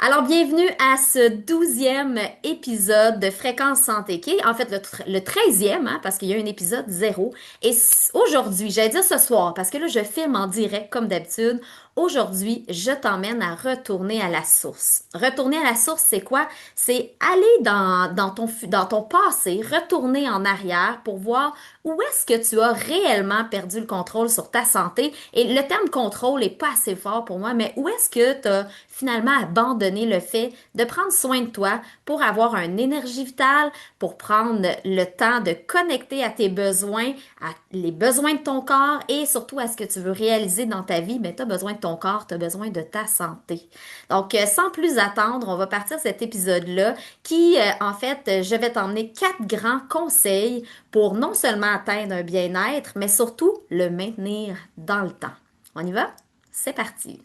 Alors, bienvenue à ce 12e épisode de Fréquence Santé, qui est en fait le 13e, hein, parce qu'il y a un épisode zéro. Et aujourd'hui, j'allais dire ce soir, parce que là, je filme en direct comme d'habitude. Aujourd'hui, je t'emmène à retourner à la source. Retourner à la source, c'est quoi? C'est aller dans ton passé, retourner en arrière pour voir où est-ce que tu as réellement perdu le contrôle sur ta santé. Et le terme contrôle est pas assez fort pour moi, mais où est-ce que tu as finalement abandonner le fait de prendre soin de toi pour avoir une énergie vitale, pour prendre le temps de connecter à tes besoins, à les besoins de ton corps et surtout à ce que tu veux réaliser dans ta vie, mais tu as besoin de ton corps, tu as besoin de ta santé. Donc, sans plus attendre, on va partir cet épisode-là qui, en fait, je vais t'emmener 4 grands conseils pour non seulement atteindre un bien-être, mais surtout le maintenir dans le temps. On y va? C'est parti!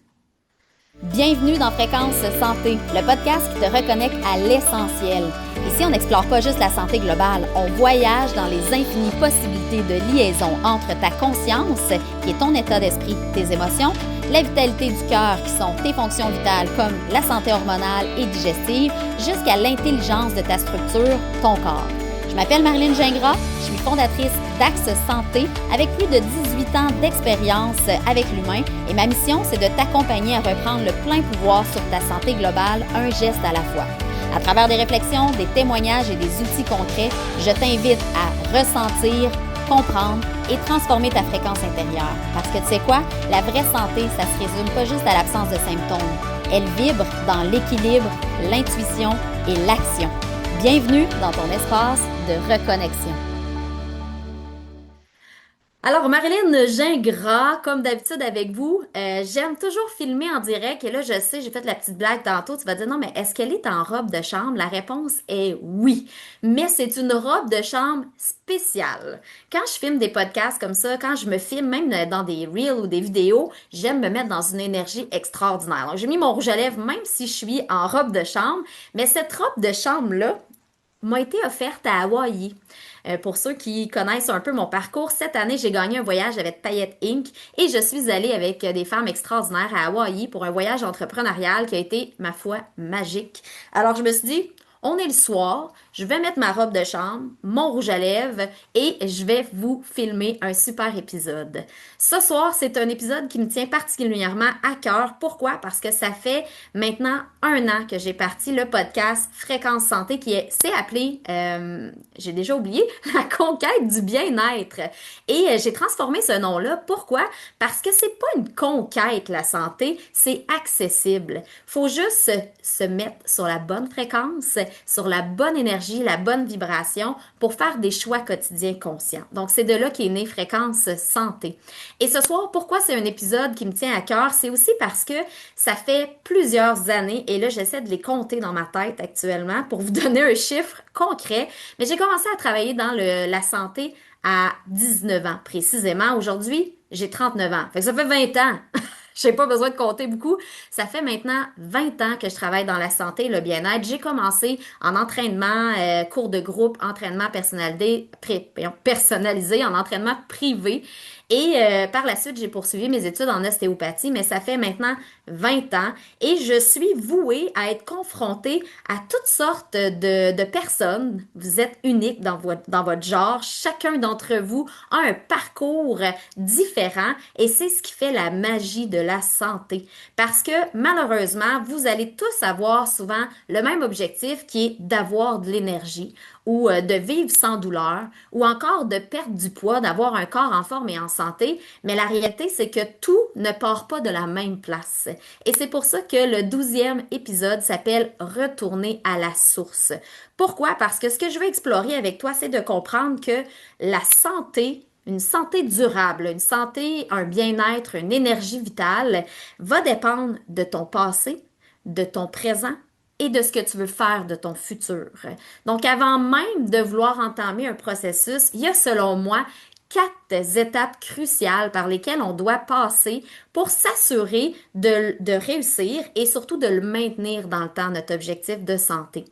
Bienvenue dans Fréquence Santé, le podcast qui te reconnecte à l'essentiel. Ici, on n'explore pas juste la santé globale, on voyage dans les infinies possibilités de liaison entre ta conscience, qui est ton état d'esprit, tes émotions, la vitalité du cœur, qui sont tes fonctions vitales comme la santé hormonale et digestive, jusqu'à l'intelligence de ta structure, ton corps. Je m'appelle Marilyn Gingras, je suis fondatrice d'Axe Santé avec plus de 18 ans d'expérience avec l'humain et ma mission, c'est de t'accompagner à reprendre le plein pouvoir sur ta santé globale, un geste à la fois. À travers des réflexions, des témoignages et des outils concrets, je t'invite à ressentir, comprendre et transformer ta fréquence intérieure. Parce que tu sais quoi? La vraie santé, ça se résume pas juste à l'absence de symptômes. Elle vibre dans l'équilibre, l'intuition et l'action. Bienvenue dans ton espace de reconnexion. Alors, Marilyn Gingras, comme d'habitude avec vous, j'aime toujours filmer en direct. Et là, je sais, j'ai fait la petite blague tantôt. Tu vas dire, non, mais est-ce qu'elle est en robe de chambre? La réponse est oui. Mais c'est une robe de chambre spéciale. Quand je filme des podcasts comme ça, quand je me filme même dans des reels ou des vidéos, j'aime me mettre dans une énergie extraordinaire. Donc, j'ai mis mon rouge à lèvres même si je suis en robe de chambre. Mais cette robe de chambre-là m'a été offerte à Hawaï. Pour ceux qui connaissent un peu mon parcours, cette année, j'ai gagné un voyage avec Paillette Inc. et je suis allée avec des femmes extraordinaires à Hawaï pour un voyage entrepreneurial qui a été, ma foi, magique. Alors, je me suis dit, on est le soir, je vais mettre ma robe de chambre, mon rouge à lèvres et je vais vous filmer un super épisode. Ce soir, c'est un épisode qui me tient particulièrement à cœur. Pourquoi? Parce que ça fait maintenant 1 an que j'ai parti le podcast Fréquence Santé c'est appelé, j'ai déjà oublié, la conquête du bien-être. Et j'ai transformé ce nom-là. Pourquoi? Parce que c'est pas une conquête, la santé, c'est accessible. Faut juste se mettre sur la bonne fréquence, sur la bonne énergie, la bonne vibration pour faire des choix quotidiens conscients. Donc, c'est de là qu'est née Fréquence Santé. Et ce soir, pourquoi c'est un épisode qui me tient à cœur? C'est aussi parce que ça fait plusieurs années, et là, j'essaie de les compter dans ma tête actuellement pour vous donner un chiffre concret, mais j'ai commencé à travailler dans la santé à 19 ans précisément. Aujourd'hui, j'ai 39 ans. Fait que ça fait 20 ans. J'ai pas besoin de compter beaucoup. Ça fait maintenant 20 ans que je travaille dans la santé et le bien-être. J'ai commencé en entraînement, cours de groupe, entraînement personnalisé, en entraînement privé. Et par la suite, j'ai poursuivi mes études en ostéopathie, mais ça fait maintenant 20 ans et je suis vouée à être confrontée à toutes sortes de personnes. Vous êtes uniques dans votre genre. Chacun d'entre vous a un parcours différent et c'est ce qui fait la magie de la santé. Parce que malheureusement, vous allez tous avoir souvent le même objectif qui est d'avoir de l'énergie ou de vivre sans douleur, ou encore de perdre du poids, d'avoir un corps en forme et en santé, mais la réalité, c'est que tout ne part pas de la même place. Et c'est pour ça que le 12e épisode s'appelle Retourner à la source. Pourquoi? Parce que ce que je veux explorer avec toi, c'est de comprendre que la santé, une santé durable, une santé, un bien-être, une énergie vitale va dépendre de ton passé, de ton présent et de ce que tu veux faire de ton futur. Donc, avant même de vouloir entamer un processus, il y a selon moi 4 étapes cruciales par lesquelles on doit passer pour s'assurer de réussir et surtout de le maintenir dans le temps, notre objectif de santé.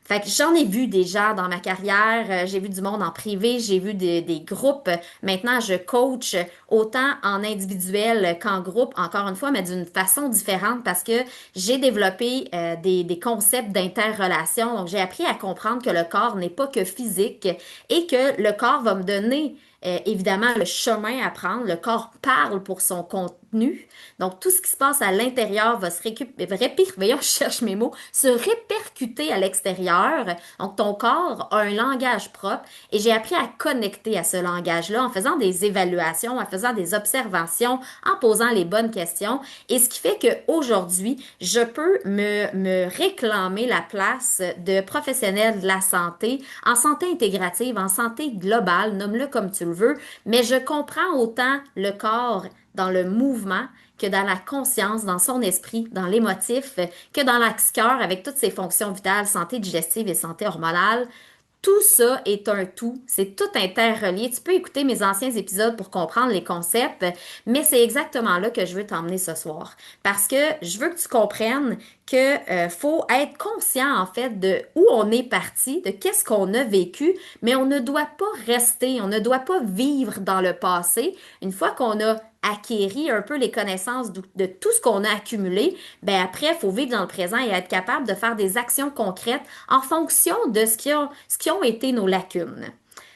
Fait que j'en ai vu des gens dans ma carrière, j'ai vu du monde en privé, j'ai vu des groupes. Maintenant, je coach autant en individuel qu'en groupe, encore une fois, mais d'une façon différente parce que j'ai développé des concepts d'interrelation. Donc, j'ai appris à comprendre que le corps n'est pas que physique et que le corps va me donner évidemment le chemin à prendre. Le corps parle pour son contenu. Donc, tout ce qui se passe à l'intérieur va voyons, je cherche mes mots, se répercuter à l'extérieur. Donc, ton corps a un langage propre et j'ai appris à connecter à ce langage-là en faisant des évaluations, en faisant des observations, en posant les bonnes questions. Et ce qui fait qu'aujourd'hui, je peux me réclamer la place de professionnel de la santé, en santé intégrative, en santé globale, nomme-le comme tu le veux, mais je comprends autant le corps dans le mouvement que dans la conscience, dans son esprit, dans l'émotif, que dans l'axe-cœur avec toutes ses fonctions vitales, santé digestive et santé hormonale. Tout ça est un tout, c'est tout interrelié. Tu peux écouter mes anciens épisodes pour comprendre les concepts, mais c'est exactement là que je veux t'emmener ce soir. Parce que je veux que tu comprennes que faut être conscient en fait de où on est parti, de qu'est-ce qu'on a vécu, mais on ne doit pas rester, on ne doit pas vivre dans le passé. Une fois qu'on a acquéri un peu les connaissances de tout ce qu'on a accumulé, ben après, il faut vivre dans le présent et être capable de faire des actions concrètes en fonction de ce qui ont été nos lacunes.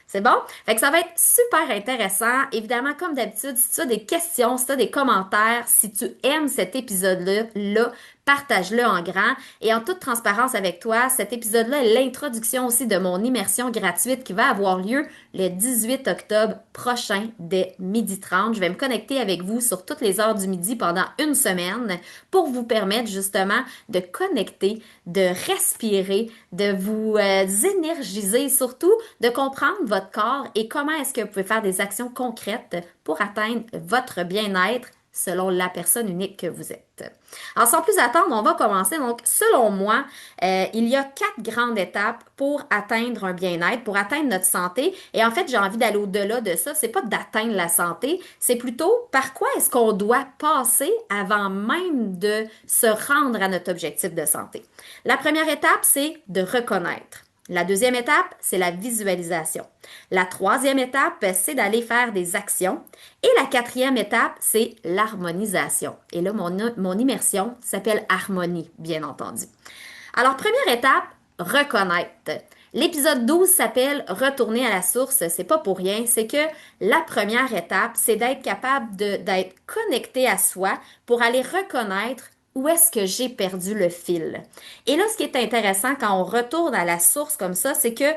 C'est bon? Fait que ça va être super intéressant. Évidemment, comme d'habitude, si tu as des questions, si tu as des commentaires, si tu aimes cet épisode-là, partage-le en grand. Et en toute transparence avec toi, cet épisode-là est l'introduction aussi de mon immersion gratuite qui va avoir lieu le 18 octobre prochain dès 12h30. Je vais me connecter avec vous sur toutes les heures du midi pendant une semaine pour vous permettre justement de connecter, de respirer, de vous énergiser, surtout de comprendre votre corps et comment est-ce que vous pouvez faire des actions concrètes pour atteindre votre bien-être selon la personne unique que vous êtes. Alors, sans plus attendre, on va commencer. Donc, selon moi, il y a 4 grandes étapes pour atteindre un bien-être, pour atteindre notre santé. Et en fait, j'ai envie d'aller au-delà de ça. C'est pas d'atteindre la santé, c'est plutôt par quoi est-ce qu'on doit passer avant même de se rendre à notre objectif de santé. La première étape, c'est de reconnaître. La deuxième étape, c'est la visualisation. La troisième étape, c'est d'aller faire des actions. Et la quatrième étape, c'est l'harmonisation. Et là, mon immersion s'appelle harmonie, bien entendu. Alors, première étape, reconnaître. L'épisode 12 s'appelle Retourner à la source. C'est pas pour rien. C'est que la première étape, c'est d'être capable d'être connecté à soi pour aller reconnaître où est-ce que j'ai perdu le fil. Et là, ce qui est intéressant quand on retourne à la source comme ça, c'est que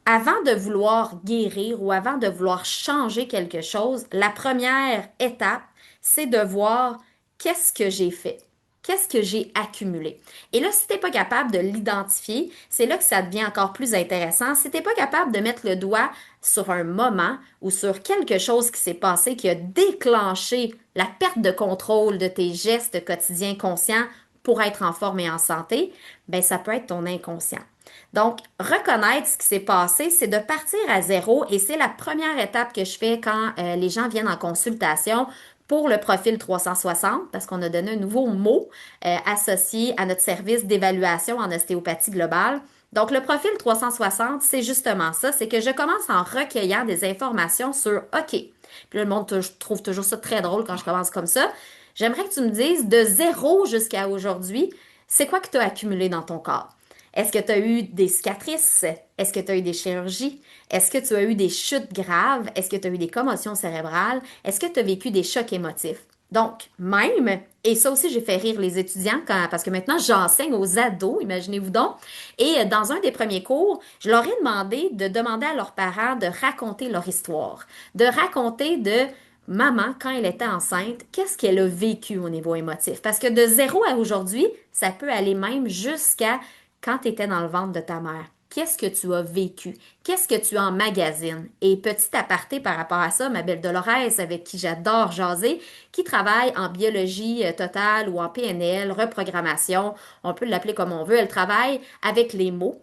avant de vouloir guérir ou avant de vouloir changer quelque chose, la première étape, c'est de voir qu'est-ce que j'ai fait. Qu'est-ce que j'ai accumulé? Et là, si tu n'es pas capable de l'identifier, c'est là que ça devient encore plus intéressant. Si tu n'es pas capable de mettre le doigt sur un moment ou sur quelque chose qui s'est passé, qui a déclenché la perte de contrôle de tes gestes quotidiens conscients pour être en forme et en santé, ben ça peut être ton inconscient. Donc, reconnaître ce qui s'est passé, c'est de partir à zéro et c'est la première étape que je fais quand les gens viennent en consultation pour le profil 360, parce qu'on a donné un nouveau mot associé à notre service d'évaluation en ostéopathie globale. Donc, le profil 360, c'est justement ça, c'est que je commence en recueillant des informations sur OK. Puis là, le monde trouve toujours ça très drôle quand je commence comme ça. J'aimerais que tu me dises de zéro jusqu'à aujourd'hui, c'est quoi que tu as accumulé dans ton corps? Est-ce que tu as eu des cicatrices? Est-ce que tu as eu des chirurgies? Est-ce que tu as eu des chutes graves? Est-ce que tu as eu des commotions cérébrales? Est-ce que tu as vécu des chocs émotifs? Donc, même, et ça aussi, j'ai fait rire les étudiants parce que maintenant, j'enseigne aux ados, imaginez-vous donc. Et dans un des premiers cours, je leur ai demandé de demander à leurs parents de raconter leur histoire, de raconter de maman, quand elle était enceinte, qu'est-ce qu'elle a vécu au niveau émotif? Parce que de zéro à aujourd'hui, ça peut aller même jusqu'à quand tu étais dans le ventre de ta mère. Qu'est-ce que tu as vécu? Qu'est-ce que tu emmagasines? Et petit aparté par rapport à ça, ma belle Dolores, avec qui j'adore jaser, qui travaille en biologie totale ou en PNL, reprogrammation, on peut l'appeler comme on veut, elle travaille avec les mots.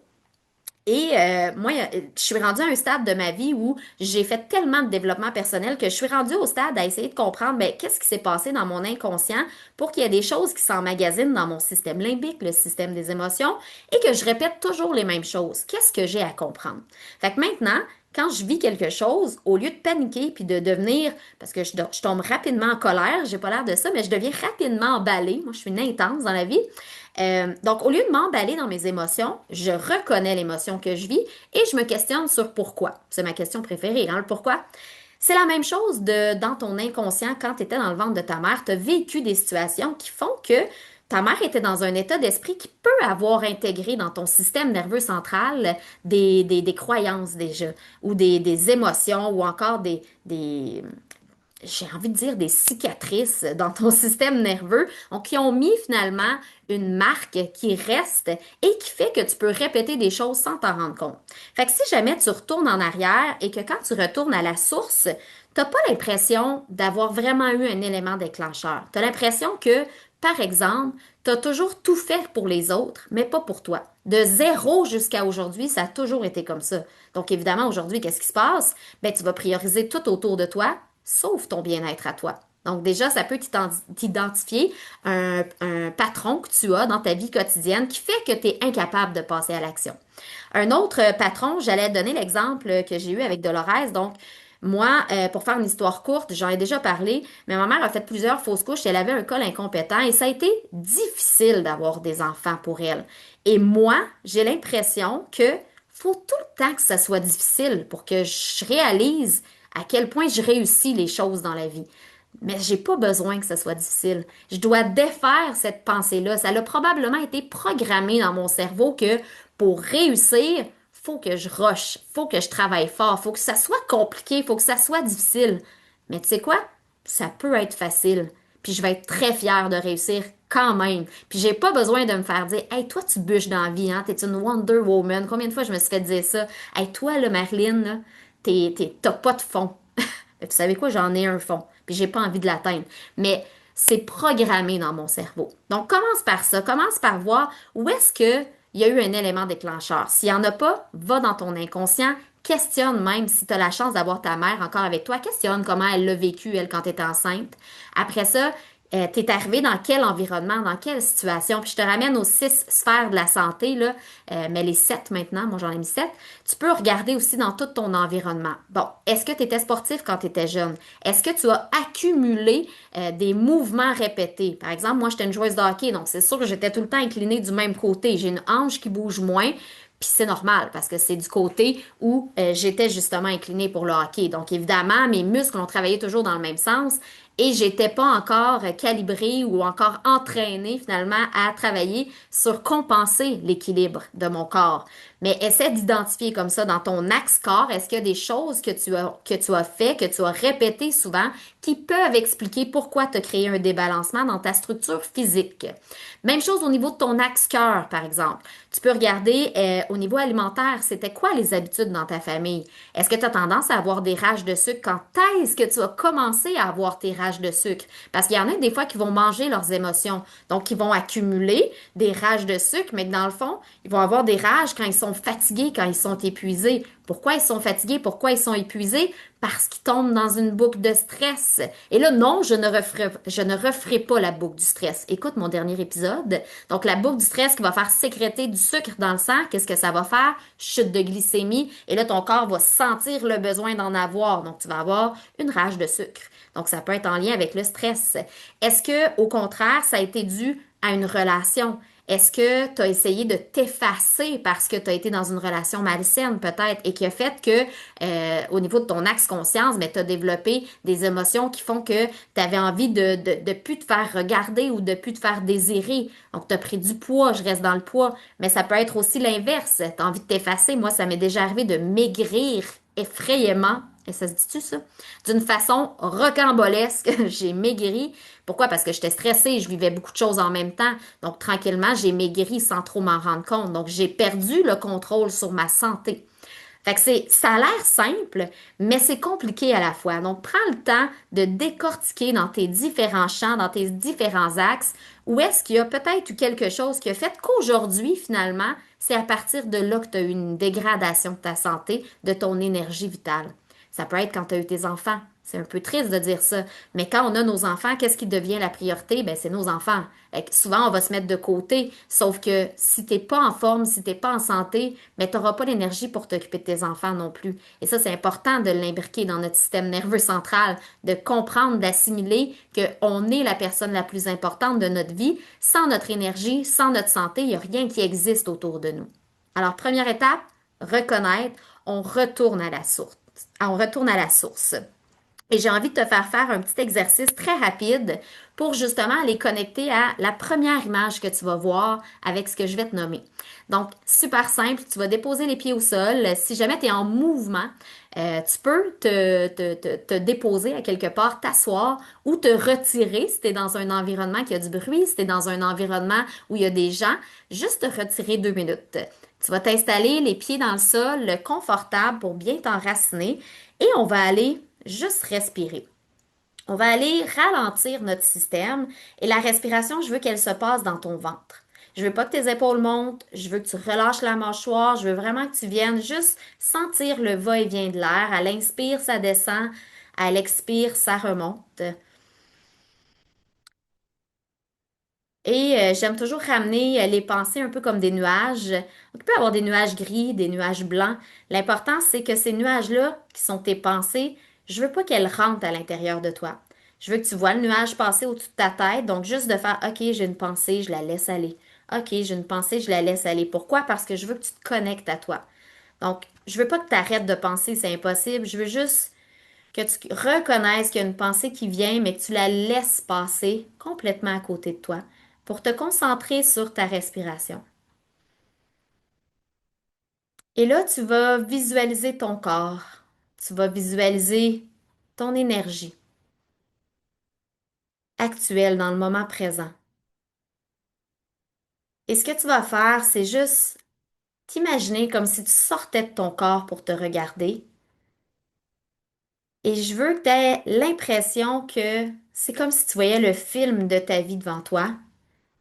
Et moi, je suis rendue à un stade de ma vie où j'ai fait tellement de développement personnel que je suis rendue au stade à essayer de comprendre ben, qu'est-ce qui s'est passé dans mon inconscient pour qu'il y ait des choses qui s'emmagasinent dans mon système limbique, le système des émotions, et que je répète toujours les mêmes choses. Qu'est-ce que j'ai à comprendre? Fait que maintenant, quand je vis quelque chose, au lieu de paniquer puis de devenir, parce que je tombe rapidement en colère, j'ai pas l'air de ça, mais je deviens rapidement emballée. Moi, je suis une intense dans la vie. Donc, au lieu de m'emballer dans mes émotions, je reconnais l'émotion que je vis et je me questionne sur pourquoi. C'est ma question préférée, hein, le pourquoi. C'est la même chose dans ton inconscient quand tu étais dans le ventre de ta mère. Tu as vécu des situations qui font que ta mère était dans un état d'esprit qui peut avoir intégré dans ton système nerveux central des croyances déjà, ou des émotions, ou encore j'ai envie de dire des cicatrices dans ton système nerveux, donc qui ont mis finalement une marque qui reste et qui fait que tu peux répéter des choses sans t'en rendre compte. Fait que si jamais tu retournes en arrière et que quand tu retournes à la source, t'as pas l'impression d'avoir vraiment eu un élément déclencheur. T'as l'impression que, par exemple, t'as toujours tout fait pour les autres, mais pas pour toi. De zéro jusqu'à aujourd'hui, ça a toujours été comme ça. Donc évidemment, aujourd'hui, qu'est-ce qui se passe? Ben, tu vas prioriser tout autour de toi, sauf ton bien-être à toi. Donc déjà, ça peut t'identifier un patron que tu as dans ta vie quotidienne qui fait que tu es incapable de passer à l'action. Un autre patron, j'allais donner l'exemple que j'ai eu avec Dolores. Donc, moi, pour faire une histoire courte, j'en ai déjà parlé, mais ma mère a fait plusieurs fausses couches et elle avait un col incompétent et ça a été difficile d'avoir des enfants pour elle. Et moi, j'ai l'impression que faut tout le temps que ça soit difficile pour que je réalise à quel point je réussis les choses dans la vie. Mais j'ai pas besoin que ce soit difficile. Je dois défaire cette pensée-là. Ça a probablement été programmé dans mon cerveau que pour réussir, faut que je rush, faut que je travaille fort, faut que ça soit compliqué, faut que ça soit difficile. Mais tu sais quoi? Ça peut être facile. Puis je vais être très fière de réussir quand même. Puis j'ai pas besoin de me faire dire Hey, toi, tu bûches dans la vie, hein? T'es une Wonder Woman. Combien de fois je me suis fait dire ça? Hey, toi, là, Marilyn, là, t'as pas de fond. Vous savez quoi? J'en ai un fond. Puis j'ai pas envie de l'atteindre. Mais c'est programmé dans mon cerveau. Donc, commence par ça. Commence par voir où est-ce que il y a eu un élément déclencheur. S'il n'y en a pas, va dans ton inconscient. Questionne même si tu as la chance d'avoir ta mère encore avec toi. Questionne comment elle l'a vécu, elle, quand tu étais enceinte. Après ça, t'es arrivé dans quel environnement, dans quelle situation. Puis je te ramène aux 6 sphères de la santé, là, mais les 7 maintenant, moi j'en ai mis 7. Tu peux regarder aussi dans tout ton environnement. Bon, est-ce que tu étais sportif quand tu étais jeune? Est-ce que tu as accumulé des mouvements répétés? Par exemple, moi j'étais une joueuse de hockey, donc c'est sûr que j'étais tout le temps inclinée du même côté. J'ai une hanche qui bouge moins. Puis c'est normal parce que c'est du côté où j'étais justement inclinée pour le hockey. Donc évidemment, mes muscles ont travaillé toujours dans le même sens et j'étais pas encore calibrée ou encore entraînée finalement à travailler sur compenser l'équilibre de mon corps. Mais essaie d'identifier comme ça dans ton axe corps, est-ce qu'il y a des choses que tu as fait, que tu as répétées souvent, qui peuvent expliquer pourquoi tu as créé un débalancement dans ta structure physique. Même chose au niveau de ton axe cœur, par exemple. Tu peux regarder au niveau alimentaire, c'était quoi les habitudes dans ta famille? Est-ce que tu as tendance à avoir des rages de sucre? Quand est-ce que tu as commencé à avoir tes rages de sucre? Parce qu'il y en a des fois qui vont manger leurs émotions. Donc, ils vont accumuler des rages de sucre, mais que dans le fond, ils vont avoir des rages quand ils sont fatigués, quand ils sont épuisés. Pourquoi ils sont fatigués? Pourquoi ils sont épuisés? Parce qu'ils tombent dans une boucle de stress. Et là, non, je ne referai pas la boucle du stress. Écoute mon dernier épisode. Donc, la boucle du stress qui va faire sécréter du sucre dans le sang, qu'est-ce que ça va faire? Chute de glycémie. Et là, ton corps va sentir le besoin d'en avoir. Donc, tu vas avoir une rage de sucre. Donc, ça peut être en lien avec le stress. Est-ce que, au contraire, ça a été dû à une relation? Est-ce que tu as essayé de t'effacer parce que tu as été dans une relation malsaine peut-être et qui a fait que au niveau de ton axe conscience, mais tu as développé des émotions qui font que tu avais envie de plus te faire regarder ou de plus te faire désirer. Donc tu as pris du poids, je reste dans le poids, mais ça peut être aussi l'inverse. Tu as envie de t'effacer. Moi, ça m'est déjà arrivé de maigrir effrayamment. Et ça se dit-tu ça? D'une façon rocambolesque, j'ai maigri. Pourquoi? Parce que j'étais stressée, je vivais beaucoup de choses en même temps. Donc, tranquillement, j'ai maigri sans trop m'en rendre compte. Donc, j'ai perdu le contrôle sur ma santé. Fait que ça a l'air simple, mais c'est compliqué à la fois. Donc, prends le temps de décortiquer dans tes différents champs, dans tes différents axes, Ou est-ce qu'il y a peut-être eu quelque chose qui a fait qu'aujourd'hui, finalement, c'est à partir de là que tu as eu une dégradation de ta santé, de ton énergie vitale? Ça peut être quand tu as eu tes enfants. C'est un peu triste de dire ça. Mais quand on a nos enfants, qu'est-ce qui devient la priorité? Ben, c'est nos enfants. Fait que souvent, on va se mettre de côté. Sauf que si t'es pas en forme, si t'es pas en santé, ben, t'auras pas l'énergie pour t'occuper de tes enfants non plus. Et ça, c'est important de l'imbriquer dans notre système nerveux central, de comprendre, d'assimiler qu'on est la personne la plus importante de notre vie. Sans notre énergie, sans notre santé, il n'y a rien qui existe autour de nous. Alors, première étape, reconnaître, on retourne à la source. On retourne à la source. Et j'ai envie de te faire un petit exercice très rapide pour justement aller connecter à la première image que tu vas voir avec ce que je vais te nommer. Donc, super simple, tu vas déposer les pieds au sol. Si jamais tu es en mouvement, tu peux te déposer à quelque part, t'asseoir ou te retirer si tu es dans un environnement qui a du bruit, si tu es dans un environnement où il y a des gens, juste te retirer 2 minutes. Tu vas t'installer les pieds dans le sol, confortable pour bien t'enraciner et on va aller juste respirer. On va aller ralentir notre système et la respiration, je veux qu'elle se passe dans ton ventre. Je veux pas que tes épaules montent, je veux que tu relâches la mâchoire, je veux vraiment que tu viennes juste sentir le va-et-vient de l'air. À l'inspire, ça descend, à l'expire, ça remonte. Et j'aime toujours ramener les pensées un peu comme des nuages. On peut avoir des nuages gris, des nuages blancs. L'important, c'est que ces nuages-là, qui sont tes pensées, je veux pas qu'elles rentrent à l'intérieur de toi. Je veux que tu vois le nuage passer au-dessus de ta tête. Donc, juste de faire, OK, j'ai une pensée, je la laisse aller. OK, j'ai une pensée, je la laisse aller. Pourquoi? Parce que je veux que tu te connectes à toi. Donc, je veux pas que tu arrêtes de penser, c'est impossible. Je veux juste que tu reconnaisses qu'il y a une pensée qui vient, mais que tu la laisses passer complètement à côté de toi pour te concentrer sur ta respiration. Et là, tu vas visualiser ton corps, tu vas visualiser ton énergie actuelle dans le moment présent. Et ce que tu vas faire, c'est juste t'imaginer comme si tu sortais de ton corps pour te regarder. Et je veux que tu aies l'impression que c'est comme si tu voyais le film de ta vie devant toi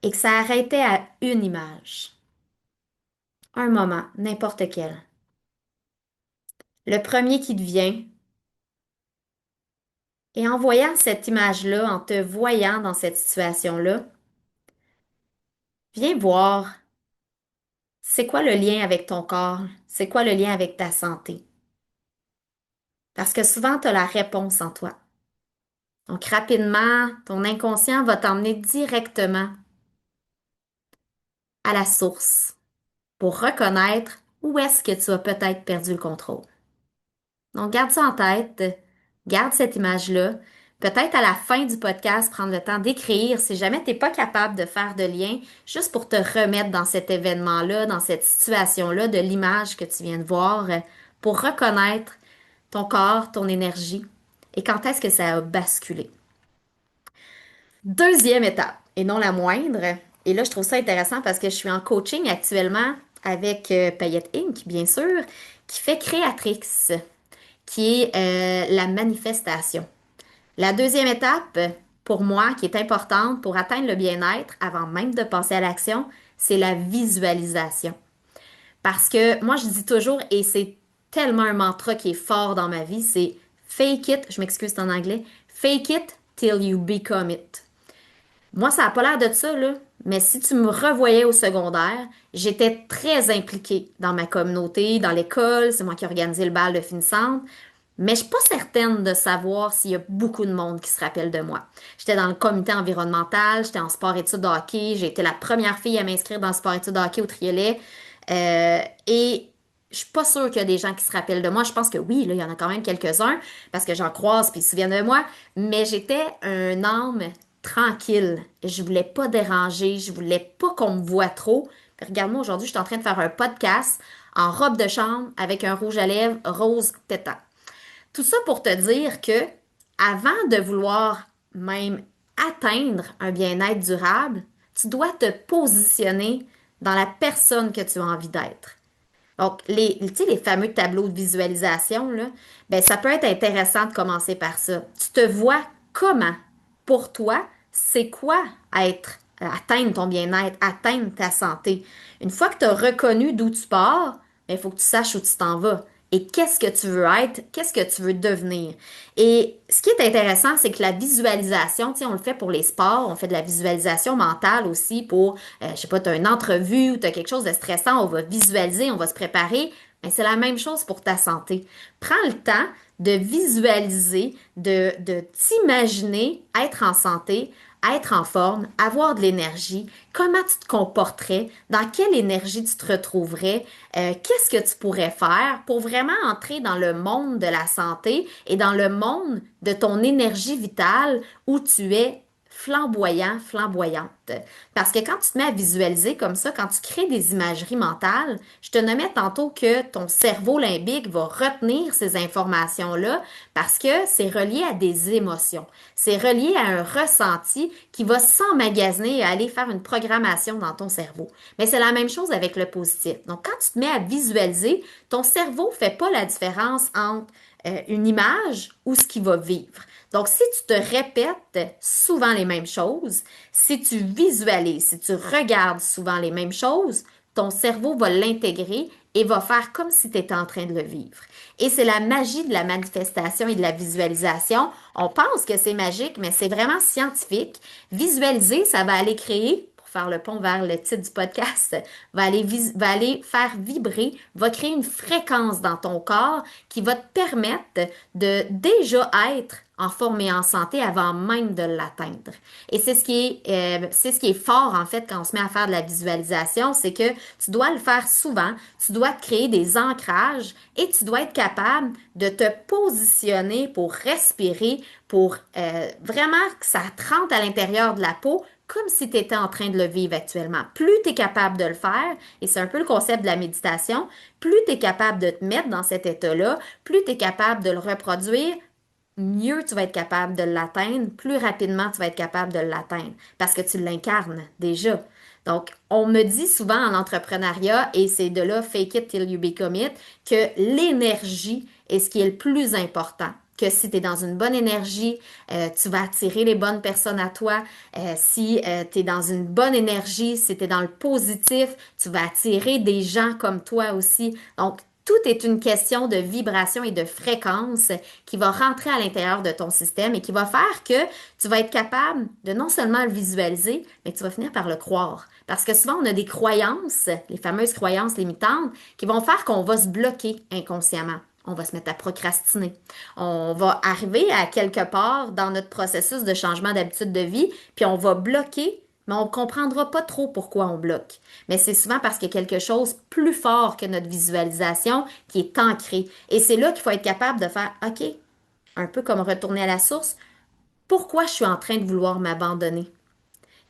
et que ça arrêtait à une image. Un moment, n'importe quel. Le premier qui te vient. Et en voyant cette image-là, en te voyant dans cette situation-là, viens voir c'est quoi le lien avec ton corps, c'est quoi le lien avec ta santé. Parce que souvent, tu as la réponse en toi. Donc, rapidement, ton inconscient va t'emmener directement à la source pour reconnaître où est-ce que tu as peut-être perdu le contrôle. Donc, garde ça en tête, garde cette image-là. Peut-être à la fin du podcast, prendre le temps d'écrire si jamais tu n'es pas capable de faire de lien, juste pour te remettre dans cet événement-là, dans cette situation-là, de l'image que tu viens de voir, pour reconnaître ton corps, ton énergie et quand est-ce que ça a basculé. Deuxième étape, et non la moindre, et là je trouve ça intéressant parce que je suis en coaching actuellement avec Payette Inc., bien sûr, qui fait Créatrix, qui est la manifestation. La deuxième étape, pour moi, qui est importante pour atteindre le bien-être avant même de passer à l'action, c'est la visualisation. Parce que moi, je dis toujours, et c'est tellement un mantra qui est fort dans ma vie, c'est fake it, je m'excuse c'est en anglais, fake it till you become it. Moi, ça n'a pas l'air de ça, là, mais si tu me revoyais au secondaire, j'étais très impliquée dans ma communauté, dans l'école, c'est moi qui organisais le bal de finissante, mais je suis pas certaine de savoir s'il y a beaucoup de monde qui se rappelle de moi. J'étais dans le comité environnemental, j'étais en sport-études de hockey, j'ai été la première fille à m'inscrire dans le sport-études de hockey au Triolet, et je suis pas sûre qu'il y a des gens qui se rappellent de moi. Je pense que oui, là, il y en a quand même quelques-uns, parce que j'en croise puis ils se souviennent de moi, mais j'étais un âme tranquille. Je voulais pas déranger, je voulais pas qu'on me voie trop. Puis regarde-moi, aujourd'hui, je suis en train de faire un podcast en robe de chambre avec un rouge à lèvres rose pétant. Tout ça pour te dire que avant de vouloir même atteindre un bien-être durable, tu dois te positionner dans la personne que tu as envie d'être. Donc, tu sais, les fameux tableaux de visualisation, là, ben, ça peut être intéressant de commencer par ça. Tu te vois comment? Pour toi, c'est quoi être atteindre ton bien-être, atteindre ta santé. Une fois que tu as reconnu d'où tu pars, il faut que tu saches où tu t'en vas. Et qu'est-ce que tu veux être, qu'est-ce que tu veux devenir. Et ce qui est intéressant, c'est que la visualisation, tu sais, on le fait pour les sports, on fait de la visualisation mentale aussi pour, je sais pas, tu as une entrevue ou tu as quelque chose de stressant, on va visualiser, on va se préparer. Mais c'est la même chose pour ta santé. Prends le temps de visualiser, de t'imaginer être en santé, être en forme, avoir de l'énergie, comment tu te comporterais, dans quelle énergie tu te retrouverais, qu'est-ce que tu pourrais faire pour vraiment entrer dans le monde de la santé et dans le monde de ton énergie vitale où tu es flamboyant, flamboyante. Parce que quand tu te mets à visualiser comme ça, quand tu crées des imageries mentales, je te nommais tantôt que ton cerveau limbique va retenir ces informations-là parce que c'est relié à des émotions. C'est relié à un ressenti qui va s'emmagasiner et aller faire une programmation dans ton cerveau. Mais c'est la même chose avec le positif. Donc, quand tu te mets à visualiser, ton cerveau fait pas la différence entre une image ou ce qu'il va vivre. Donc, si tu te répètes souvent les mêmes choses, si tu visualises, si tu regardes souvent les mêmes choses, ton cerveau va l'intégrer et va faire comme si tu étais en train de le vivre. Et c'est la magie de la manifestation et de la visualisation. On pense que c'est magique, mais c'est vraiment scientifique. Visualiser, ça va aller créer, pour faire le pont vers le titre du podcast, va aller faire vibrer, va créer une fréquence dans ton corps qui va te permettre de déjà être en forme et en santé avant même de l'atteindre. Et c'est ce qui est fort en fait quand on se met à faire de la visualisation, c'est que tu dois le faire souvent, tu dois te créer des ancrages et tu dois être capable de te positionner pour respirer, pour vraiment que ça te rentre à l'intérieur de la peau comme si tu étais en train de le vivre actuellement. Plus tu es capable de le faire, et c'est un peu le concept de la méditation, plus tu es capable de te mettre dans cet état-là, plus tu es capable de le reproduire, mieux tu vas être capable de l'atteindre, plus rapidement tu vas être capable de l'atteindre parce que tu l'incarnes déjà. Donc, on me dit souvent en entrepreneuriat, et c'est de là, fake it till you become it, que l'énergie est ce qui est le plus important. Que si tu es dans une bonne énergie, tu vas attirer les bonnes personnes à toi. Si tu es dans une bonne énergie, si tu es dans le positif, tu vas attirer des gens comme toi aussi. Donc, tout est une question de vibration et de fréquence qui va rentrer à l'intérieur de ton système et qui va faire que tu vas être capable de non seulement le visualiser, mais tu vas finir par le croire. Parce que souvent, on a des croyances, les fameuses croyances limitantes, qui vont faire qu'on va se bloquer inconsciemment. On va se mettre à procrastiner. On va arriver à quelque part dans notre processus de changement d'habitude de vie, puis on va bloquer, mais on ne comprendra pas trop pourquoi on bloque. Mais c'est souvent parce qu'il y a quelque chose plus fort que notre visualisation qui est ancré. Et c'est là qu'il faut être capable de faire, OK, un peu comme retourner à la source, pourquoi je suis en train de vouloir m'abandonner?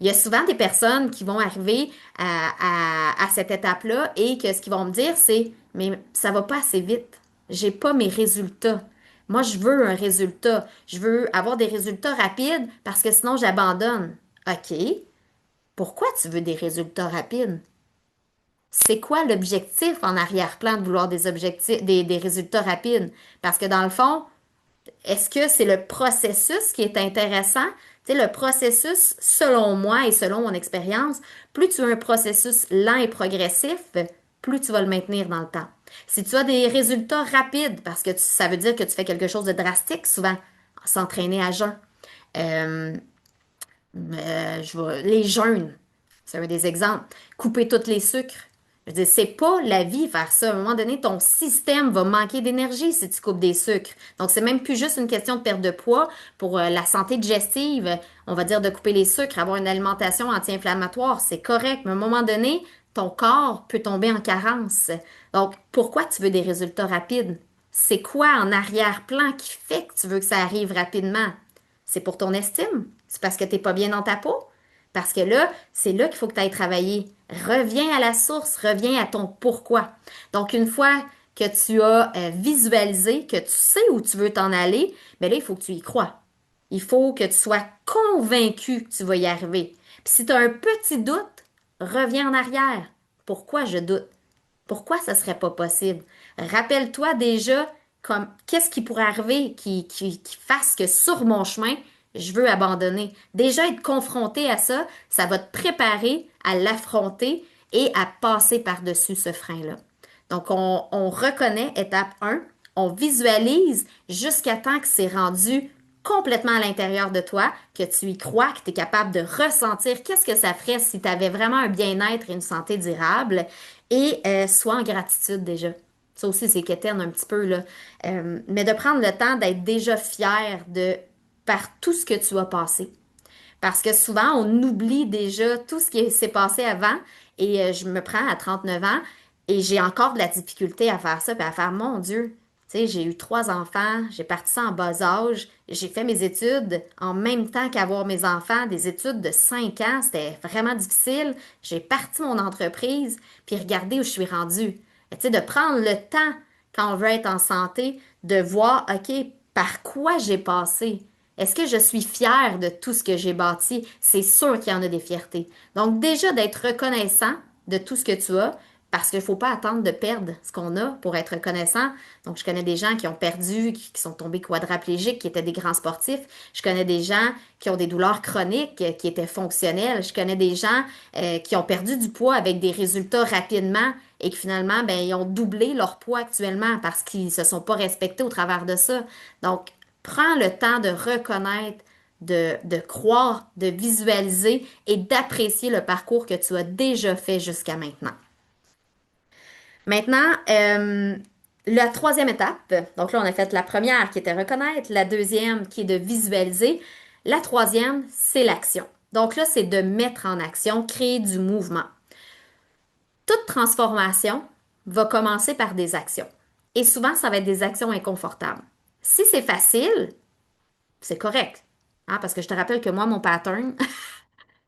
Il y a souvent des personnes qui vont arriver à cette étape-là et que ce qu'ils vont me dire, c'est, mais ça va pas assez vite. J'ai pas mes résultats. Moi, je veux un résultat. Je veux avoir des résultats rapides parce que sinon, j'abandonne. OK. Pourquoi tu veux des résultats rapides? C'est quoi l'objectif en arrière-plan de vouloir des objectifs, des résultats rapides? Parce que dans le fond, est-ce que c'est le processus qui est intéressant? Tu sais, le processus, selon moi et selon mon expérience, plus tu as un processus lent et progressif, plus tu vas le maintenir dans le temps. Si tu as des résultats rapides, parce que ça veut dire que tu fais quelque chose de drastique souvent, s'entraîner à jeun, euh, les jeûnes, c'est un des exemples. Couper tous les sucres. Je veux dire, c'est pas la vie faire ça. À un moment donné, ton système va manquer d'énergie si tu coupes des sucres. Donc, c'est même plus juste une question de perte de poids. Pour la santé digestive, on va dire de couper les sucres, avoir une alimentation anti-inflammatoire, c'est correct. Mais à un moment donné, ton corps peut tomber en carence. Donc, pourquoi tu veux des résultats rapides? C'est quoi en arrière-plan qui fait que tu veux que ça arrive rapidement? C'est pour ton estime? C'est parce que tu n'es pas bien dans ta peau? Parce que là, c'est là qu'il faut que tu ailles travailler. Reviens à la source, reviens à ton pourquoi. Donc, une fois que tu as visualisé, que tu sais où tu veux t'en aller, bien là, il faut que tu y crois. Il faut que tu sois convaincu que tu vas y arriver. Puis si tu as un petit doute, reviens en arrière. Pourquoi je doute? Pourquoi ça ne serait pas possible? Rappelle-toi déjà comme qu'est-ce qui pourrait arriver qui fasse que sur mon chemin, je veux abandonner. Déjà être confronté à ça, ça va te préparer à l'affronter et à passer par-dessus ce frein-là. Donc, on reconnaît étape 1, on visualise jusqu'à temps que c'est rendu complètement à l'intérieur de toi, que tu y crois, que tu es capable de ressentir qu'est-ce que ça ferait si tu avais vraiment un bien-être et une santé durable et sois en gratitude déjà. Ça aussi, c'est quétaine un petit peu, là. Mais de prendre le temps d'être déjà fier de par tout ce que tu as passé. Parce que souvent, on oublie déjà tout ce qui s'est passé avant et je me prends à 39 ans et j'ai encore de la difficulté à faire ça puis à faire, mon Dieu, tu sais, j'ai eu 3 enfants, j'ai parti ça en bas âge, j'ai fait mes études en même temps qu'avoir mes enfants, des études de 5 ans, c'était vraiment difficile. J'ai parti mon entreprise, puis regardez où je suis rendue. Tu sais, de prendre le temps, quand on veut être en santé, de voir, OK, par quoi j'ai passé. Est-ce que je suis fière de tout ce que j'ai bâti? C'est sûr qu'il y en a des fiertés. Donc déjà d'être reconnaissant de tout ce que tu as, parce qu'il ne faut pas attendre de perdre ce qu'on a pour être reconnaissant. Donc je connais des gens qui ont perdu, qui sont tombés quadraplégiques, qui étaient des grands sportifs. Je connais des gens qui ont des douleurs chroniques, qui étaient fonctionnels. Je connais des gens qui ont perdu du poids avec des résultats rapidement et qui finalement, ben, ils ont doublé leur poids actuellement parce qu'ils ne se sont pas respectés au travers de ça. Donc, prends le temps de reconnaître, de croire, de visualiser et d'apprécier le parcours que tu as déjà fait jusqu'à maintenant. Maintenant, la troisième étape, donc là, on a fait la première qui était reconnaître, la deuxième qui est de visualiser, la troisième, c'est l'action. Donc là, c'est de mettre en action, créer du mouvement. Toute transformation va commencer par des actions. Et souvent, ça va être des actions inconfortables. Si c'est facile, c'est correct. Hein, parce que je te rappelle que moi, mon pattern,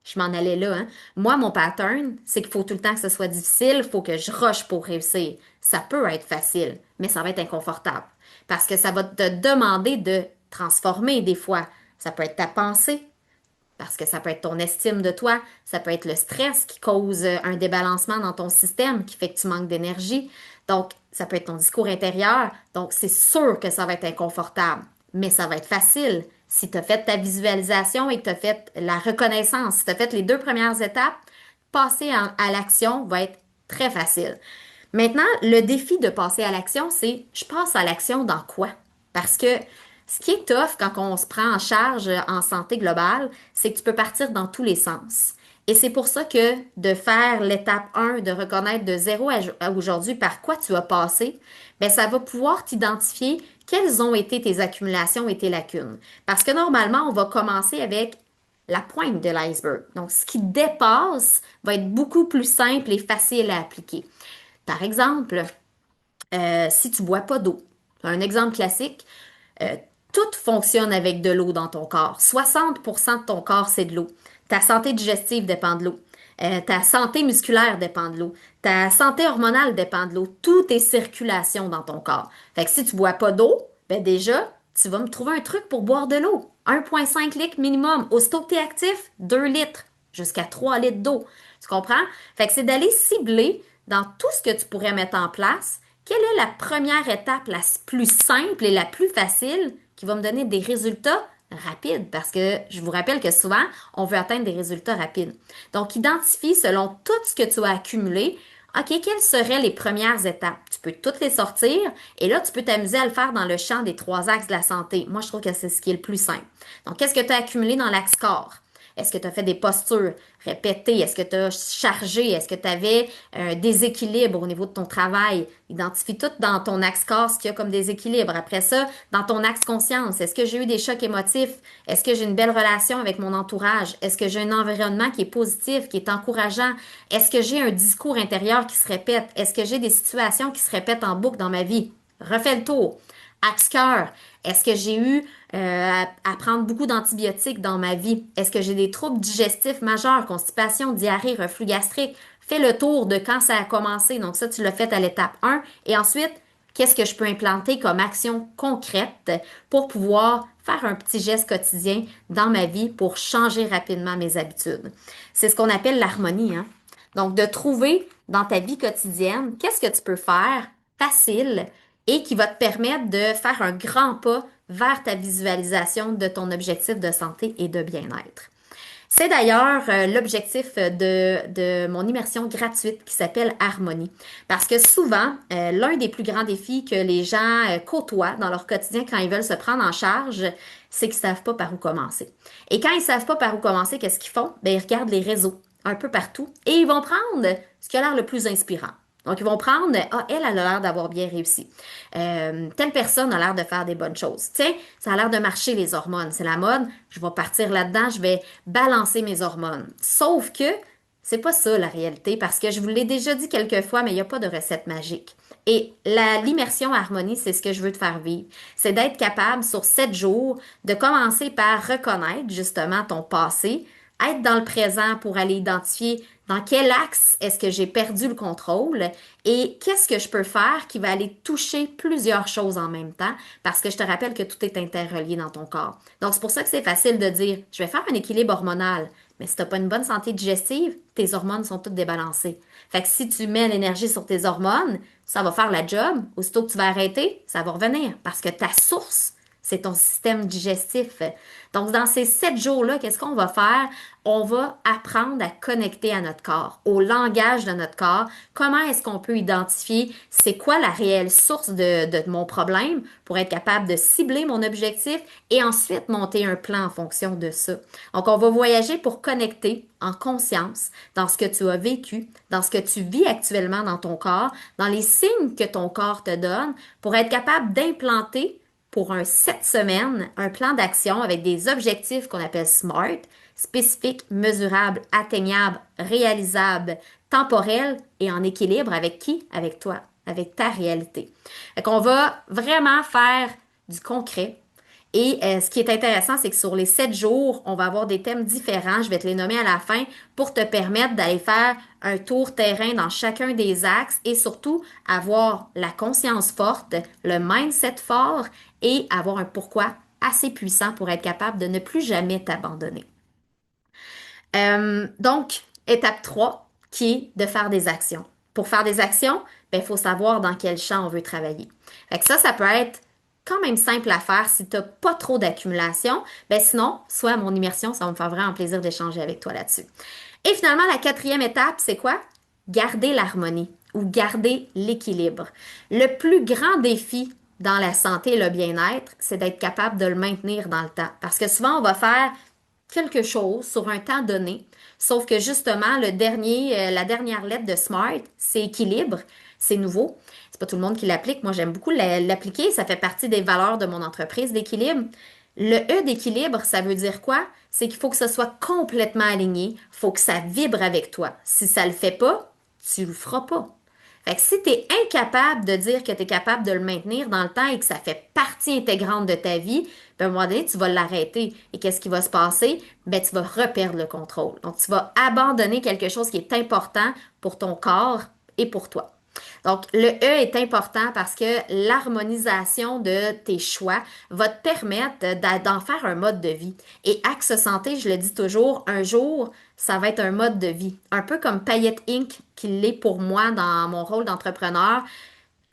je m'en allais là, hein. Moi, mon pattern, c'est qu'il faut tout le temps que ce soit difficile, il faut que je rush pour réussir. Ça peut être facile, mais ça va être inconfortable. Parce que ça va te demander de transformer des fois. Ça peut être ta pensée, parce que ça peut être ton estime de toi, ça peut être le stress qui cause un débalancement dans ton système, qui fait que tu manques d'énergie. Donc, ça peut être ton discours intérieur. Donc, c'est sûr que ça va être inconfortable, mais ça va être facile. Si tu as fait ta visualisation et que tu as fait la reconnaissance, si tu as fait les 2 premières étapes, passer à l'action va être très facile. Maintenant, le défi de passer à l'action, c'est je passe à l'action dans quoi? Parce que ce qui est tough quand on se prend en charge en santé globale, c'est que tu peux partir dans tous les sens. Et c'est pour ça que de faire l'étape 1, de reconnaître de zéro à aujourd'hui par quoi tu as passé, bien, ça va pouvoir t'identifier quelles ont été tes accumulations et tes lacunes. Parce que normalement, on va commencer avec la pointe de l'iceberg. Donc, ce qui dépasse va être beaucoup plus simple et facile à appliquer. Par exemple, si tu bois pas d'eau, un exemple classique, euh, tout fonctionne avec de l'eau dans ton corps. 60% de ton corps, c'est de l'eau. Ta santé digestive dépend de l'eau. Ta santé musculaire dépend de l'eau. Ta santé hormonale dépend de l'eau. Tout est circulation dans ton corps. Fait que si tu bois pas d'eau, ben déjà, tu vas me trouver un truc pour boire de l'eau. 1,5 litres minimum. Aussitôt que tu es actif, 2 litres jusqu'à 3 litres d'eau. Tu comprends? Fait que c'est d'aller cibler dans tout ce que tu pourrais mettre en place. Quelle est la première étape la plus simple et la plus facile qui va me donner des résultats rapides? Parce que je vous rappelle que souvent, on veut atteindre des résultats rapides. Donc, identifie selon tout ce que tu as accumulé, OK, quelles seraient les premières étapes? Tu peux toutes les sortir et là, tu peux t'amuser à le faire dans le champ des 3 axes de la santé. Moi, je trouve que c'est ce qui est le plus simple. Donc, qu'est-ce que tu as accumulé dans l'axe corps? Est-ce que tu as fait des postures répétées? Est-ce que tu as chargé? Est-ce que tu avais un déséquilibre au niveau de ton travail? Identifie tout dans ton axe corps ce qu'il y a comme déséquilibre. Après ça, dans ton axe conscience, est-ce que j'ai eu des chocs émotifs? Est-ce que j'ai une belle relation avec mon entourage? Est-ce que j'ai un environnement qui est positif, qui est encourageant? Est-ce que j'ai un discours intérieur qui se répète? Est-ce que j'ai des situations qui se répètent en boucle dans ma vie? Refais le tour. Axe cœur, est-ce que j'ai eu à prendre beaucoup d'antibiotiques dans ma vie? Est-ce que j'ai des troubles digestifs majeurs, constipation, diarrhée, reflux gastrique? Fais le tour de quand ça a commencé. Donc ça, tu l'as fait à l'étape 1. Et ensuite, qu'est-ce que je peux implanter comme action concrète pour pouvoir faire un petit geste quotidien dans ma vie pour changer rapidement mes habitudes? C'est ce qu'on appelle l'harmonie, hein? Donc, de trouver dans ta vie quotidienne, qu'est-ce que tu peux faire facile et qui va te permettre de faire un grand pas vers ta visualisation de ton objectif de santé et de bien-être. C'est d'ailleurs l'objectif de mon immersion gratuite qui s'appelle Harmonie. Parce que souvent, l'un des plus grands défis que les gens côtoient dans leur quotidien quand ils veulent se prendre en charge, c'est qu'ils savent pas par où commencer. Et quand ils savent pas par où commencer, qu'est-ce qu'ils font? Ben, ils regardent les réseaux un peu partout et ils vont prendre ce qui a l'air le plus inspirant. Donc, ils vont prendre, ah, elle a l'air d'avoir bien réussi. Telle personne a l'air de faire des bonnes choses. Tiens, ça a l'air de marcher les hormones. C'est la mode. Je vais partir là-dedans. Je vais balancer mes hormones. Sauf que c'est pas ça la réalité parce que je vous l'ai déjà dit quelques fois, mais il n'y a pas de recette magique. Et l'immersion harmonie, c'est ce que je veux te faire vivre. C'est d'être capable sur 7 jours de commencer par reconnaître justement ton passé, être dans le présent pour aller identifier dans quel axe est-ce que j'ai perdu le contrôle et qu'est-ce que je peux faire qui va aller toucher plusieurs choses en même temps parce que je te rappelle que tout est interrelié dans ton corps. Donc, c'est pour ça que c'est facile de dire, je vais faire un équilibre hormonal. Mais si tu n'as pas une bonne santé digestive, tes hormones sont toutes débalancées. Fait que si tu mets l'énergie sur tes hormones, ça va faire la job. Aussitôt que tu vas arrêter, ça va revenir parce que ta source, c'est ton système digestif. Donc, dans ces 7 jours-là, qu'est-ce qu'on va faire? On va apprendre à connecter à notre corps, au langage de notre corps. Comment est-ce qu'on peut identifier c'est quoi la réelle source de mon problème pour être capable de cibler mon objectif et ensuite monter un plan en fonction de ça. Donc, on va voyager pour connecter en conscience dans ce que tu as vécu, dans ce que tu vis actuellement dans ton corps, dans les signes que ton corps te donne pour être capable d'implanter pour un 7 semaines, un plan d'action avec des objectifs qu'on appelle SMART, spécifiques, mesurables, atteignables, réalisables, temporels et en équilibre avec qui? Avec toi, avec ta réalité. Fait qu'on va vraiment faire du concret. Et ce qui est intéressant, c'est que sur les 7 jours, on va avoir des thèmes différents. Je vais te les nommer à la fin pour te permettre d'aller faire un tour terrain dans chacun des axes et surtout avoir la conscience forte, le mindset fort et avoir un pourquoi assez puissant pour être capable de ne plus jamais t'abandonner. Donc, étape 3, qui est de faire des actions. Pour faire des actions, ben, il faut savoir dans quel champ on veut travailler. Fait que ça peut être quand même simple à faire si tu n'as pas trop d'accumulation. Ben sinon, soit à mon immersion, ça va me faire vraiment plaisir d'échanger avec toi là-dessus. Et finalement, la 4e étape, c'est quoi? Garder l'harmonie ou garder l'équilibre. Le plus grand défi dans la santé et le bien-être, c'est d'être capable de le maintenir dans le temps. Parce que souvent, on va faire quelque chose sur un temps donné, sauf que justement, la dernière lettre de SMART, c'est équilibre, c'est nouveau. C'est pas tout le monde qui l'applique. Moi, j'aime beaucoup l'appliquer. Ça fait partie des valeurs de mon entreprise d'équilibre. Le E d'équilibre, ça veut dire quoi? C'est qu'il faut que ce soit complètement aligné. Il faut que ça vibre avec toi. Si ça le fait pas, tu le feras pas. Fait que si tu es incapable de dire que tu es capable de le maintenir dans le temps et que ça fait partie intégrante de ta vie, ben à un moment donné, tu vas l'arrêter. Et qu'est-ce qui va se passer? Ben, tu vas reperdre le contrôle. Donc, tu vas abandonner quelque chose qui est important pour ton corps et pour toi. Donc, le E est important parce que l'harmonisation de tes choix va te permettre d'en faire un mode de vie. Et Axe Santé, je le dis toujours, un jour, ça va être un mode de vie. Un peu comme Paillette Inc. qui l'est pour moi dans mon rôle d'entrepreneur.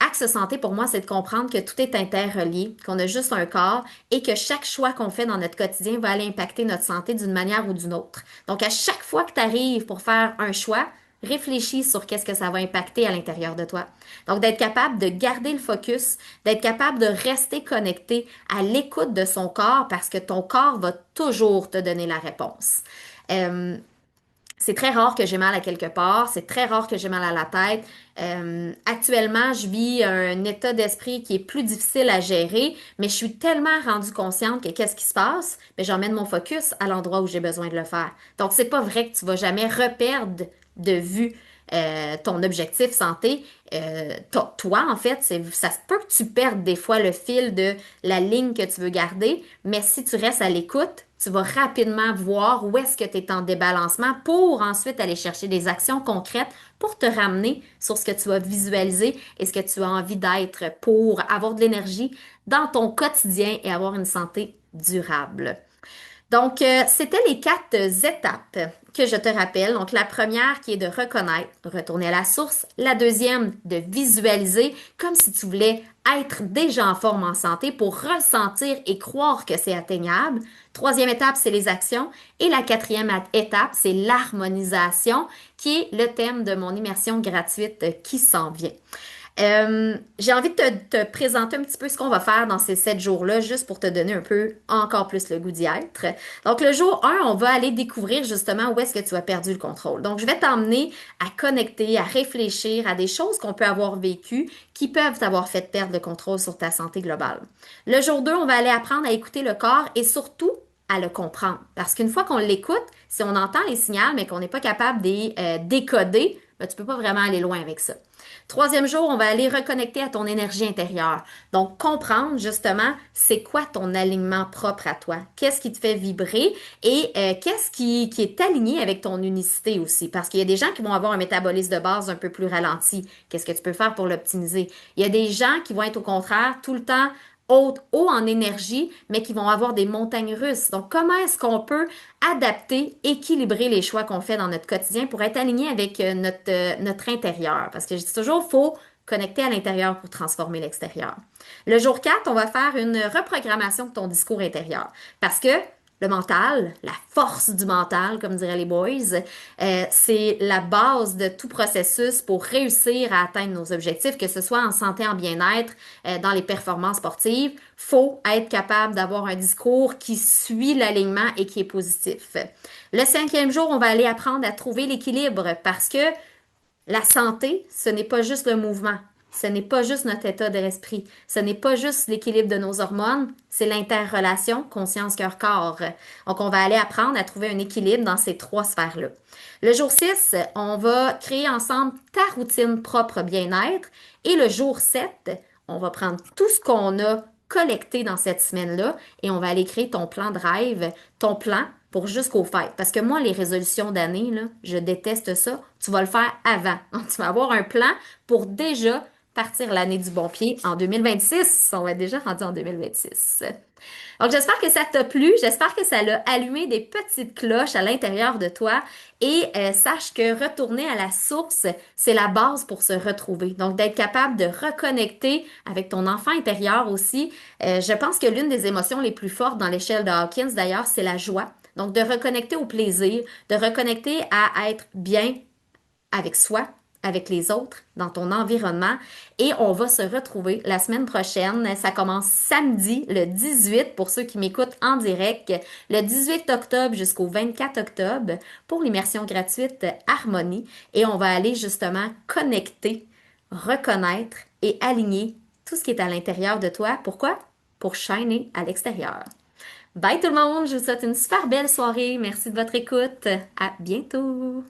Axe Santé, pour moi, c'est de comprendre que tout est interrelié, qu'on a juste un corps et que chaque choix qu'on fait dans notre quotidien va aller impacter notre santé d'une manière ou d'une autre. Donc, à chaque fois que tu arrives pour faire un choix, réfléchis sur qu'est-ce que ça va impacter à l'intérieur de toi. Donc, d'être capable de garder le focus, d'être capable de rester connecté à l'écoute de son corps parce que ton corps va toujours te donner la réponse. C'est très rare que j'ai mal à quelque part, c'est très rare que j'ai mal à la tête. Actuellement, je vis un état d'esprit qui est plus difficile à gérer, mais je suis tellement rendue consciente que qu'est-ce qui se passe, mais j'emmène mon focus à l'endroit où j'ai besoin de le faire. Donc, c'est pas vrai que tu vas jamais reperdre de vue ton objectif santé. Toi, en fait, ça se peut que tu perdes des fois le fil de la ligne que tu veux garder, mais si tu restes à l'écoute, tu vas rapidement voir où est-ce que tu es en débalancement pour ensuite aller chercher des actions concrètes pour te ramener sur ce que tu vas visualiser et ce que tu as envie d'être pour avoir de l'énergie dans ton quotidien et avoir une santé durable. Donc, c'était les 4 étapes que je te rappelle. Donc, la première qui est de reconnaître, de retourner à la source. La deuxième, de visualiser comme si tu voulais être déjà en forme en santé pour ressentir et croire que c'est atteignable. Troisième étape, c'est les actions. Et la quatrième étape, c'est l'harmonisation, qui est le thème de mon immersion gratuite qui s'en vient. J'ai envie de te présenter un petit peu ce qu'on va faire dans ces 7 jours-là, juste pour te donner un peu encore plus le goût d'y être. Donc, le jour 1, on va aller découvrir justement où est-ce que tu as perdu le contrôle. Donc, je vais t'emmener à connecter, à réfléchir à des choses qu'on peut avoir vécues qui peuvent t'avoir fait perdre le contrôle sur ta santé globale. Le jour 2, on va aller apprendre à écouter le corps et surtout à le comprendre. Parce qu'une fois qu'on l'écoute, si on entend les signaux mais qu'on n'est pas capable de les décoder, ben, tu peux pas vraiment aller loin avec ça. Troisième jour, on va aller reconnecter à ton énergie intérieure. Donc, comprendre justement c'est quoi ton alignement propre à toi. Qu'est-ce qui te fait vibrer et qu'est-ce qui est aligné avec ton unicité aussi. Parce qu'il y a des gens qui vont avoir un métabolisme de base un peu plus ralenti. Qu'est-ce que tu peux faire pour l'optimiser? Il y a des gens qui vont être au contraire tout le temps haut en énergie, mais qui vont avoir des montagnes russes. Donc, comment est-ce qu'on peut adapter, équilibrer les choix qu'on fait dans notre quotidien pour être aligné avec notre intérieur? Parce que je dis toujours, il faut connecter à l'intérieur pour transformer l'extérieur. Le jour 4, on va faire une reprogrammation de ton discours intérieur. Parce que le mental, la force du mental, comme diraient les boys, c'est la base de tout processus pour réussir à atteindre nos objectifs, que ce soit en santé, en bien-être, dans les performances sportives. Faut être capable d'avoir un discours qui suit l'alignement et qui est positif. Le 5e jour, on va aller apprendre à trouver l'équilibre parce que la santé, ce n'est pas juste le mouvement. Ce n'est pas juste notre état d'esprit. Ce n'est pas juste l'équilibre de nos hormones. C'est l'interrelation conscience, cœur, corps. Donc, on va aller apprendre à trouver un équilibre dans ces 3 sphères-là. Le jour 6, on va créer ensemble ta routine propre bien-être. Et le jour 7, on va prendre tout ce qu'on a collecté dans cette semaine-là et on va aller créer ton plan de rêve, ton plan pour jusqu'aux fêtes. Parce que moi, les résolutions d'année, là, je déteste ça. Tu vas le faire avant. Donc, tu vas avoir un plan pour déjà partir l'année du bon pied en 2026. On va être déjà rendu en 2026. Donc, j'espère que ça t'a plu. J'espère que ça l'a allumé des petites cloches à l'intérieur de toi. Et sache que retourner à la source, c'est la base pour se retrouver. Donc, d'être capable de reconnecter avec ton enfant intérieur aussi. Je pense que l'une des émotions les plus fortes dans l'échelle de Hawkins, d'ailleurs, c'est la joie. Donc, de reconnecter au plaisir, de reconnecter à être bien avec soi, avec les autres, dans ton environnement. Et on va se retrouver la semaine prochaine. Ça commence samedi, le 18, pour ceux qui m'écoutent en direct, le 18 octobre jusqu'au 24 octobre, pour l'immersion gratuite Harmonie. Et on va aller justement connecter, reconnaître et aligner tout ce qui est à l'intérieur de toi. Pourquoi? Pour shiner à l'extérieur. Bye tout le monde, je vous souhaite une super belle soirée. Merci de votre écoute. À bientôt.